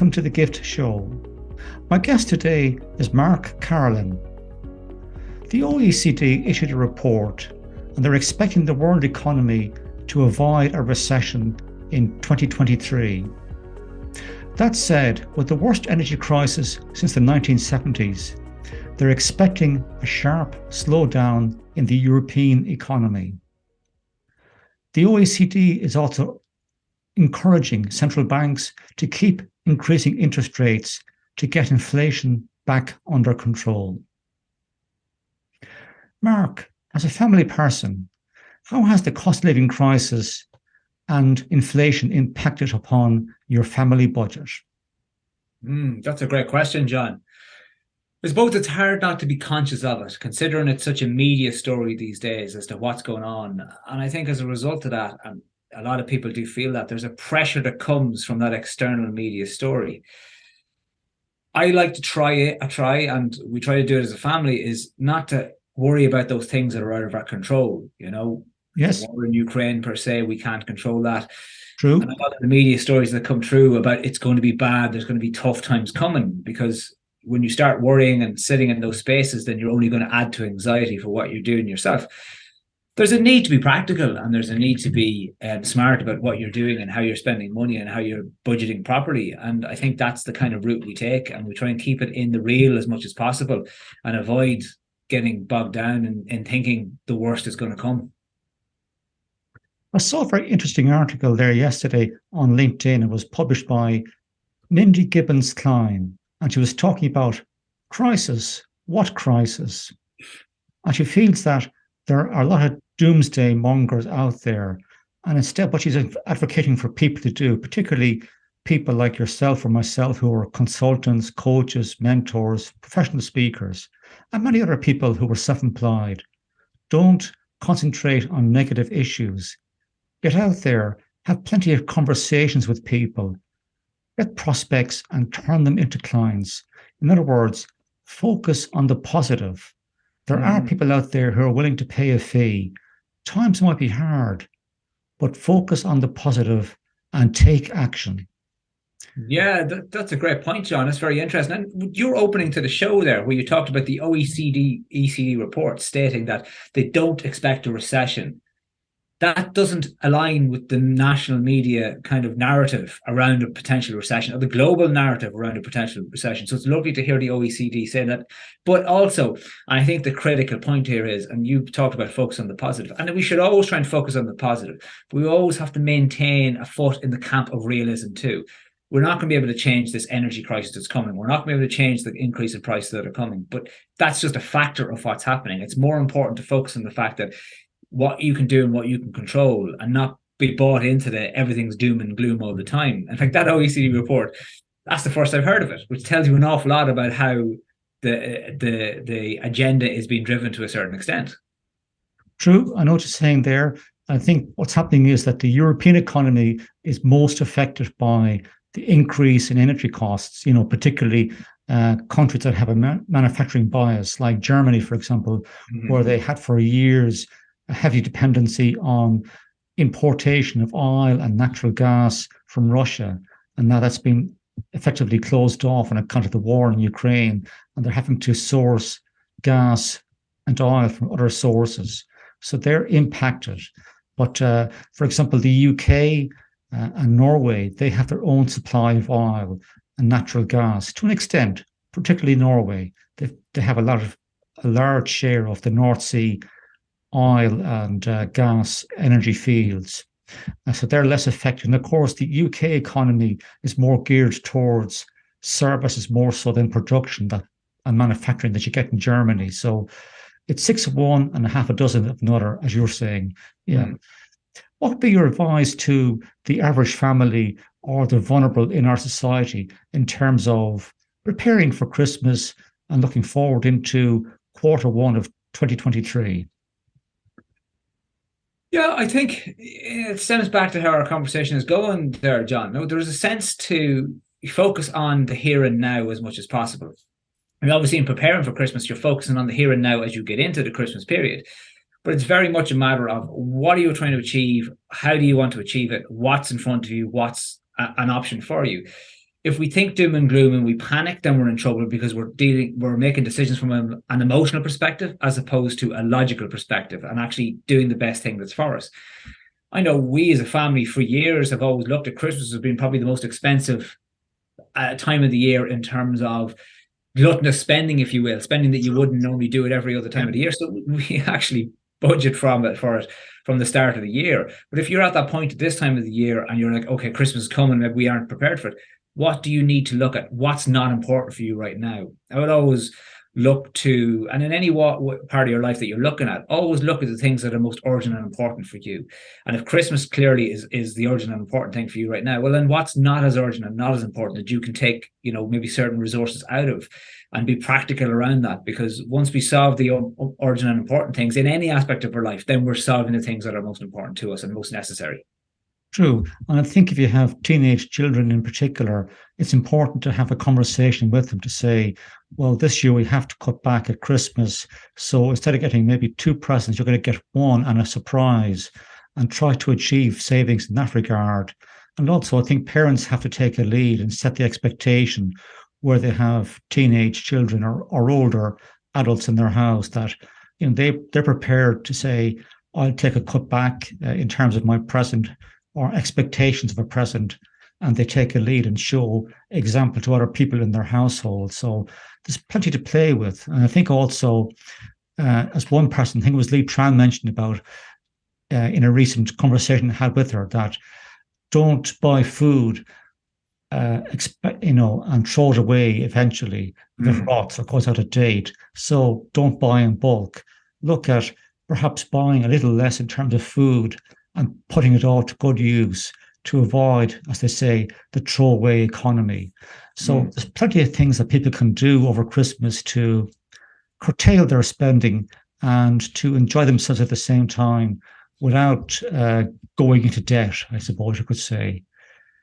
welcome to the Gift Show. My guest today is Mark Carolan. The OECD issued a report and they're expecting the world economy to avoid a recession in 2023. That said, with the worst energy crisis since the 1970s, they're expecting a sharp slowdown in the European economy. The OECD is also encouraging central banks to keep increasing interest rates to get inflation back under control. Mark, as a family person, how has the cost of living crisis and inflation impacted upon your family budget? That's a great question, John. I suppose it's hard not to be conscious of it, considering it's such a media story these days as to what's going on. And I think as a result of that, and a lot of people do feel that, there's a pressure that comes from that external media story. I like to try, and we try to do it as a family, is not to worry about those things that are out of our control. Yes. The war in Ukraine per se, we can't control that. True. And a lot of the media stories that come through about it's going to be bad, there's going to be tough times coming, because when you start worrying and sitting in those spaces, then you're only going to add to anxiety for what you're doing yourself. There's a need to be practical, and there's a need to be smart about what you're doing and how you're spending money and how you're budgeting properly. And I think that's the kind of route we take, and we try and keep it in the real as much as possible and avoid getting bogged down in thinking the worst is going to come. I saw a very interesting article there yesterday on LinkedIn. It was published by Mindy Gibbons-Klein, and she was talking about crisis. What crisis? And she feels that there are a lot of doomsday mongers out there. And instead, what she's advocating for people to do, particularly people like yourself or myself who are consultants, coaches, mentors, professional speakers, and many other people who are self-employed, don't concentrate on negative issues. Get out there, have plenty of conversations with people, get prospects and turn them into clients. In other words, focus on the positive. There are people out there who are willing to pay a fee. Times might be hard, but focus on the positive and take action. Yeah, that's a great point, John. It's very interesting. And your opening to the show there, where you talked about the OECD report stating that they don't expect a recession, that doesn't align with the national media kind of narrative around a potential recession, or the global narrative around a potential recession. So it's lovely to hear the OECD say that. But also, I think the critical point here is, and you talked about focus on the positive, and we should always try and focus on the positive. But we always have to maintain a foot in the camp of realism too. We're not going to be able to change this energy crisis that's coming. We're not going to be able to change the increase in prices that are coming. But that's just a factor of what's happening. It's more important to focus on the fact that what you can do and what you can control, and not be bought into the everything's doom and gloom all the time. In fact, that OECD report, that's the first I've heard of it, which tells you an awful lot about how the agenda is being driven to a certain extent. True. I know what you're saying there. I think what's happening is that the European economy is most affected by the increase in energy costs, particularly countries that have a manufacturing bias, like Germany, for example, where they had for years a heavy dependency on importation of oil and natural gas from Russia. And now that's been effectively closed off on account of the war in Ukraine. And they're having to source gas and oil from other sources. So they're impacted. But for example, the UK and Norway, they have their own supply of oil and natural gas to an extent, particularly Norway. They have a large share of the North Sea oil and gas energy fields. So they're less affected. And of course, the UK economy is more geared towards services more so than production and manufacturing that you get in Germany. So it's 6 of one and a half a dozen of another, as you're saying. Yeah. What would be your advice to the average family or the vulnerable in our society in terms of preparing for Christmas and looking forward into Q1 of 2023? Yeah, I think it stems back to how our conversation is going there, John. No, there's a sense to focus on the here and now as much as possible. And obviously in preparing for Christmas, you're focusing on the here and now as you get into the Christmas period. But it's very much a matter of what are you trying to achieve? How do you want to achieve it? What's in front of you? What's an option for you? if we think doom and gloom and we panic, then we're in trouble because we're making decisions from an emotional perspective as opposed to a logical perspective and actually doing the best thing that's for us. I know we as a family for years have always looked at Christmas as being probably the most expensive time of the year in terms of gluttonous spending, if you will, spending that you wouldn't normally do it every other time of the year. So we actually budget from it from the start of the year. But if you're at that point at this time of the year and you're like, okay, Christmas is coming, maybe we aren't prepared for it, what do you need to look at? What's not important for you right now? I would always look to, and in any part of your life that you're looking at, always look at the things that are most urgent and important for you. And if Christmas clearly is the urgent and important thing for you right now, well, then what's not as urgent and not as important that you can take, maybe certain resources out of and be practical around that? Because once we solve the urgent and important things in any aspect of our life, then we're solving the things that are most important to us and most necessary. True. And I think if you have teenage children in particular, it's important to have a conversation with them to say, well, this year we have to cut back at Christmas. So instead of getting maybe 2 presents, you're going to get 1 and a surprise, and try to achieve savings in that regard. And also, I think parents have to take a lead and set the expectation where they have teenage children or older adults in their house that they're prepared to say, I'll take a cut back in terms of my present or expectations of a present, and they take a lead and show example to other people in their household. So there's plenty to play with. And I think also, as one person, I think it was Lee Tran mentioned about in a recent conversation I had with her, that don't buy food, and throw it away eventually if it rots or goes out of date. So don't buy in bulk. Look at perhaps buying a little less in terms of food and putting it all to good use to avoid, as they say, the throwaway economy. So there's plenty of things that people can do over Christmas to curtail their spending and to enjoy themselves at the same time without going into debt, I suppose you could say.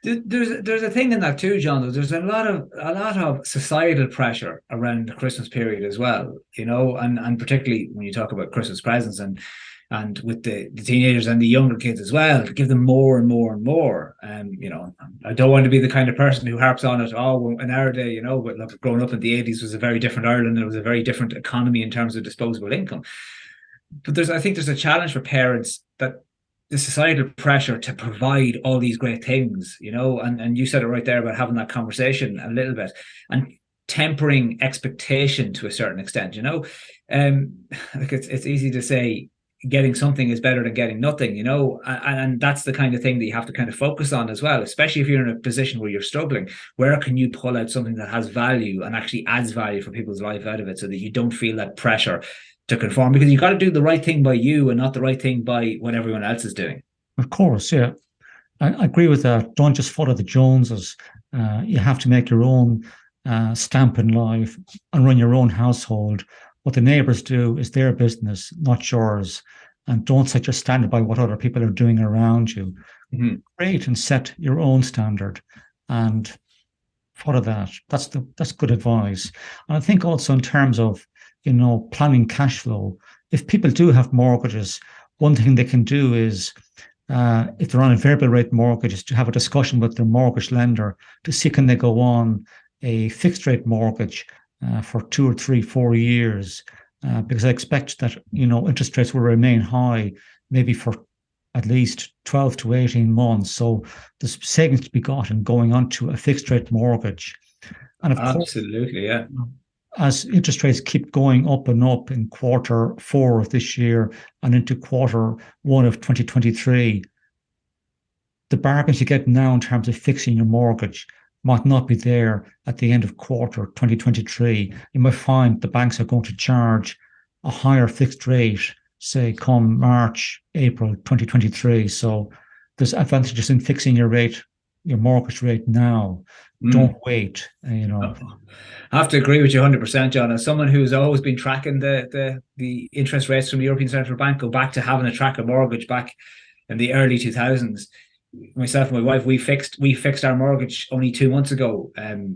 There's a thing in that too, John. There's a lot of societal pressure around the Christmas period as well, and particularly when you talk about Christmas presents and with the teenagers and the younger kids as well, to give them more and more and more. I don't want to be the kind of person who harps on it. Oh, in our day, but look, growing up in the 80s was a very different Ireland. It was a very different economy in terms of disposable income. But I think there's a challenge for parents, that the societal pressure to provide all these great things, and you said it right there about having that conversation a little bit and tempering expectation to a certain extent. Like it's easy to say getting something is better than getting nothing, and that's the kind of thing that you have to kind of focus on as well, especially if you're in a position where you're struggling. Where can you pull out something that has value and actually adds value for people's life out of it, so that you don't feel that pressure to conform? Because you got to do the right thing by you and not the right thing by what everyone else is doing. Of course, yeah. I agree with that. Don't just follow the Joneses. You have to make your own stamp in life and run your own household. What the neighbours do is their business, not yours. And don't set your standard by what other people are doing around you. Create and set your own standard and follow that. That's good advice. And I think also in terms of, planning cash flow, if people do have mortgages, one thing they can do is, if they're on a variable rate mortgage, is to have a discussion with their mortgage lender to see can they go on a fixed rate mortgage for 2 or 3, 4 years, because I expect that interest rates will remain high, maybe for at least 12 to 18 months. So there's savings to be got in going on to a fixed rate mortgage. And of course, absolutely, yeah. As interest rates keep going up and up in Q4 of this year and into Q1 of 2023, the bargains you get now in terms of fixing your mortgage might not be there at the end of quarter 2023. You might find the banks are going to charge a higher fixed rate, say, come March, April 2023. So there's advantages in fixing your mortgage rate now. Don't wait, I have to agree with you 100%, John. As someone who's always been tracking the interest rates from the European Central Bank, go back to having a tracker mortgage back in the early 2000s. Myself and my wife, we fixed our mortgage only 2 months ago,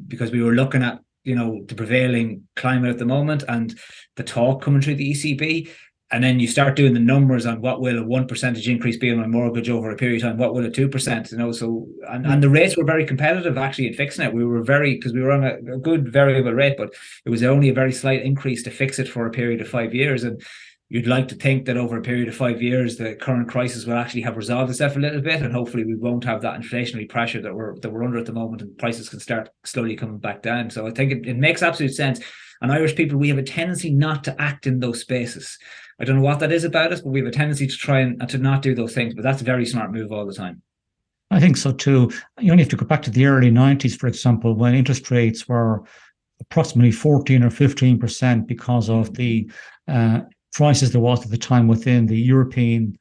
because we were looking at the prevailing climate at the moment and the talk coming through the ECB. And then you start doing the numbers on what will a 1% increase be on my mortgage over a period of time, what will a 2%, so and the rates were very competitive actually in fixing it. We were because we were on a good variable rate, but it was only a very slight increase to fix it for a period of 5 years. And you'd like to think that over a period of 5 years, the current crisis will actually have resolved itself a little bit, and hopefully we won't have that inflationary pressure that we're under at the moment, and prices can start slowly coming back down. So I think it makes absolute sense. And Irish people, we have a tendency not to act in those spaces. I don't know what that is about us, but we have a tendency to try and to not do those things. But that's a very smart move all the time. I think so too. You only have to go back to the early 90s, for example, when interest rates were approximately 14 or 15% because of the crisis there was at the time within the European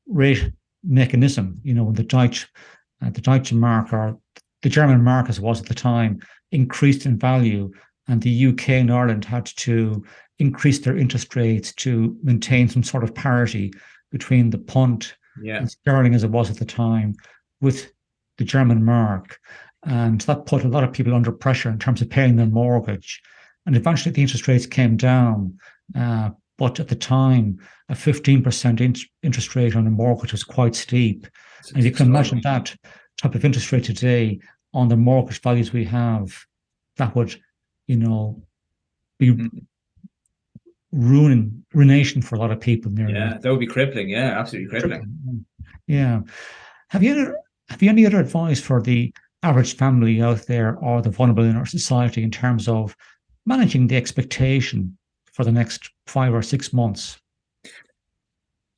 rate mechanism. The Deutsche Mark, or the German mark as it was at the time, increased in value, and the UK and Ireland had to increase their interest rates to maintain some sort of parity between the pund and sterling as it was at the time with the German mark. And that put a lot of people under pressure in terms of paying their mortgage. And eventually the interest rates came down. But at the time, a 15% interest rate on a mortgage was quite steep. And you can imagine that type of interest rate today on the mortgage values we have, that would, be ruination for a lot of people. Yeah, that would be crippling. Yeah, absolutely crippling. Yeah. Have you any other advice for the average family out there or the vulnerable in our society in terms of managing the expectation for the next 5 or 6 months?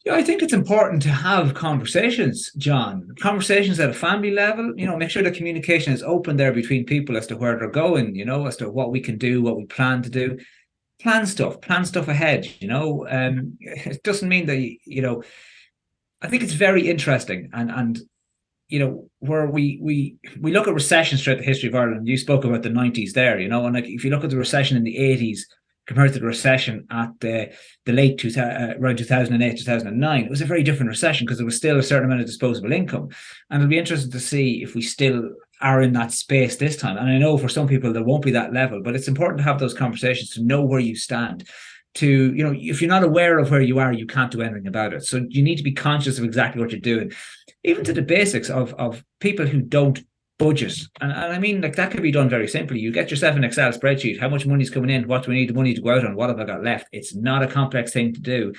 Yeah, I think it's important to have conversations, John. Conversations at a family level, make sure the communication is open there between people as to where they're going, as to what we can do, what we plan to do. Plan stuff ahead, it doesn't mean that, I think it's very interesting. And where we look at recessions throughout the history of Ireland. You spoke about the 90s there, and like if you look at the recession in the 80s, compared to the recession at the late around 2008, 2009, it was a very different recession because there was still a certain amount of disposable income. And it'll be interesting to see if we still are in that space this time. And I know for some people there won't be that level, but it's important to have those conversations, to know where you stand. If you're not aware of where you are, you can't do anything about it. So you need to be conscious of exactly what you're doing, even to the basics of people who don't budget. And I mean, like, that could be done very simply. You get yourself an Excel spreadsheet. How much money's coming in? What do we need the money to go out on? What have I got left? It's not a complex thing to do.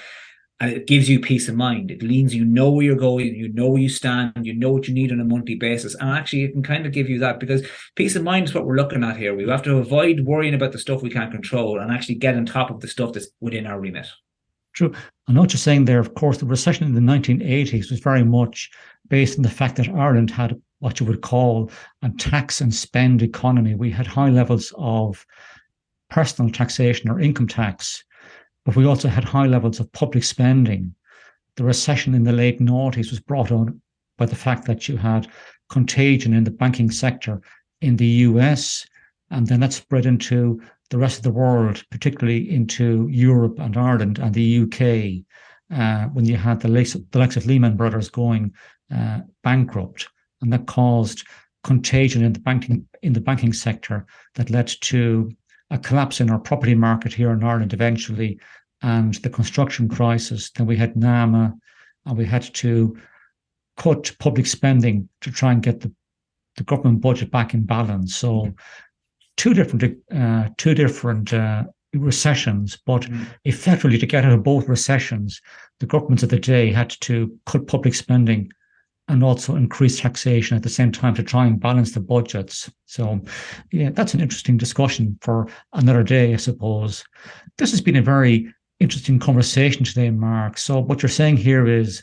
And it gives you peace of mind. It means you know where you're going, you know where you stand, you know what you need on a monthly basis. And actually, it can kind of give you that, because peace of mind is what we're looking at here. We have to avoid worrying about the stuff we can't control and actually get on top of the stuff that's within our remit. True. I know what you're saying there. Of course, the recession in the 1980s was very much based on the fact that Ireland had what you would call a tax and spend economy. We had high levels of personal taxation or income tax, but we also had high levels of public spending. The recession in the late noughties was brought on by the fact that you had contagion in the banking sector in the US, and then that spread into the rest of the world, particularly into Europe and Ireland and the UK, when you had the likes of Lehman Brothers going bankrupt. And that caused contagion in the banking sector that led to a collapse in our property market here in Ireland eventually, and the construction crisis. Then we had NAMA, and we had to cut public spending to try and get the government budget back in balance. So two different recessions, but effectively, to get out of both recessions, the governments of the day had to cut public spending and also increase taxation at the same time to try and balance the budgets. So, yeah, that's an interesting discussion for another day, I suppose. This has been a very interesting conversation today, Mark. So what you're saying here is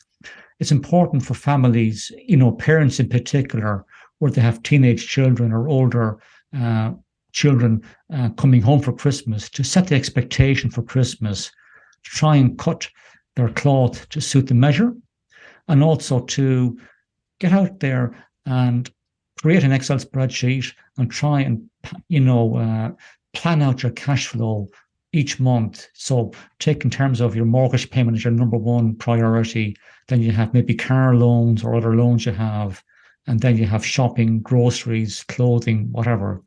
it's important for families, parents in particular, where they have teenage children or older children coming home for Christmas, to set the expectation for Christmas, to try and cut their cloth to suit the measure, and also to get out there and create an Excel spreadsheet and try and, plan out your cash flow each month. So take in terms of your mortgage payment as your number one priority. Then you have maybe car loans or other loans you have. And then you have shopping, groceries, clothing, whatever.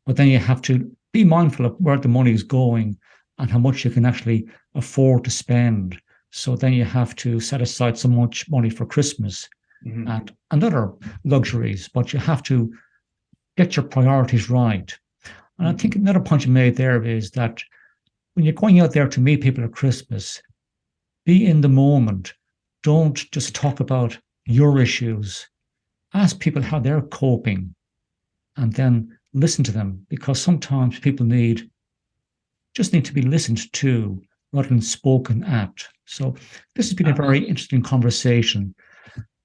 But then you have to be mindful of where the money is going and how much you can actually afford to spend. So then you have to set aside so much money for Christmas and other luxuries, but you have to get your priorities right. And I think another point you made there is that when you're going out there to meet people at Christmas, be in the moment. Don't just talk about your issues. Ask people how they're coping and then listen to them, because sometimes people just need to be listened to rather than spoken at. So this has been a very interesting conversation.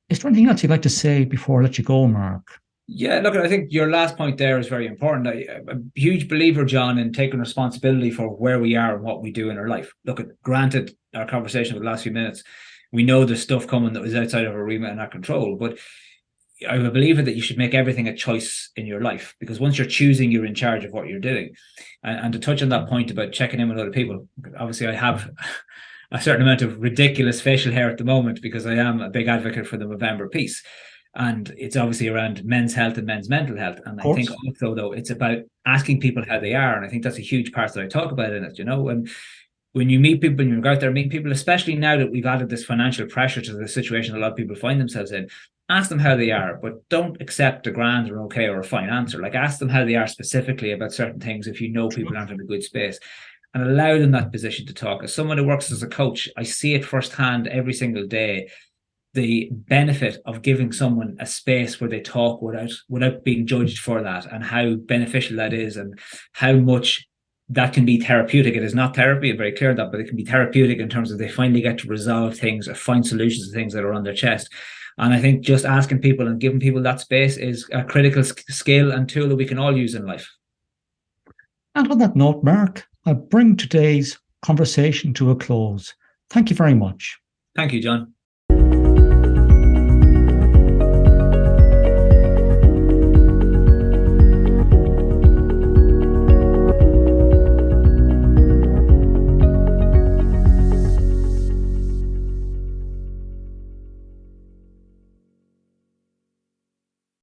Is there anything else you'd like to say before I let you go, Mark? Yeah, look, I think your last point there is very important. I'm a huge believer, John, in taking responsibility for where we are and what we do in our life. Look, granted, our conversation with the last few minutes, we know there's stuff coming that was outside of our remit and our control, but I'm a believer that you should make everything a choice in your life, because once you're choosing, you're in charge of what you're doing. And to touch on that point about checking in with other people, obviously I have a certain amount of ridiculous facial hair at the moment because I am a big advocate for the November peace. And it's obviously around men's health and men's mental health. And I think also, though, it's about asking people how they are. And I think that's a huge part that I talk about in it, And when you meet people and you go out there meeting people, especially now that we've added this financial pressure to the situation a lot of people find themselves in, ask them how they are, but don't accept a grand or okay or a fine answer. Like, ask them how they are specifically about certain things if you know people aren't in a good space, and allow them that position to talk. As someone who works as a coach, I see it firsthand every single day, the benefit of giving someone a space where they talk without being judged for that, and how beneficial that is, and how much that can be therapeutic. It is not therapy, I'm very clear on that, but it can be therapeutic in terms of they finally get to resolve things or find solutions to things that are on their chest. And I think just asking people and giving people that space is a critical skill and tool that we can all use in life. And on that note, Mark, I bring today's conversation to a close. Thank you very much. Thank you, John.